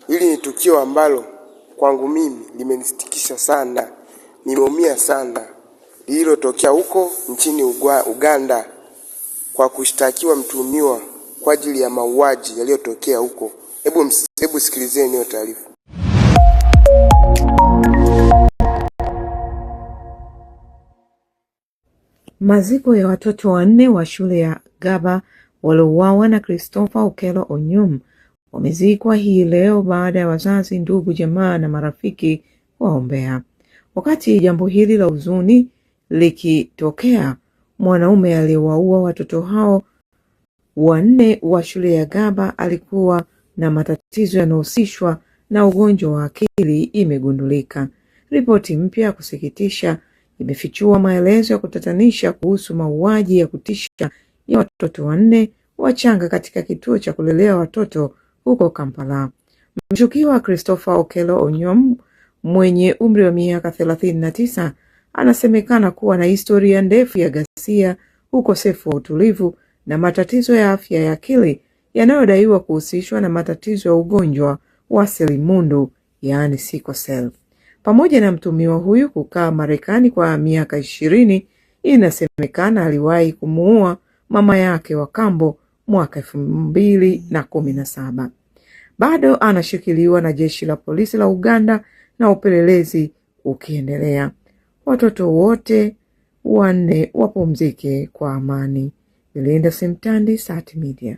Hili ni tukio ambalo kwangu mimi limenisitikisha sana, nimeumia sana, lililotokea huko nchini Uganda kwa kushtakiwa mtuhumiwa kwa ajili ya mauaji yaliyotokea huko. Hebu sikilizeni hiyo taarifa. Maziko ya watoto 4 wa shule ya Gaba waliouawa na Christopher Okello Onyum wamezikwa hii leo baada ya wazazi, ndugu, jamaa na marafiki waombea. Wakati jambo hili la huzuni likitokea, mwanaume aliyewaua watoto hao 4 wa shule ya Gaba alikuwa na matatizo yanayohusishwa na ugonjwa wa akili imegundulika. Ripoti mpya ya kusikitisha imefichua maelezo ya kutatanisha kuhusu mauaji ya kutisha ya watoto 4 wachanga katika kituo cha kulelea watoto huko Kampala. Mshukiwa Christopher Okello Onyum mwenye umri wa miaka 39 anasemekana kuwa na historia ndefu ya ghasia, ukosefu wa utulivu na matatizo ya afya ya akili yanayodaiwa kuhusishwa na matatizo ya ugonjwa wa selimundu, yaani sickle cell. Pamoja na mtuhumiwa huyu kukaa Marekani kwa miaka 20, inasemekana aliwahi kumuua mama yake wa kambo mwaka 2017. Bado anashikiliwa na jeshi la polisi la Uganda na upelelezi ukiendelea. Watoto wote 4 wapumzike kwa amani. Belinda Simtandi, Sat Media.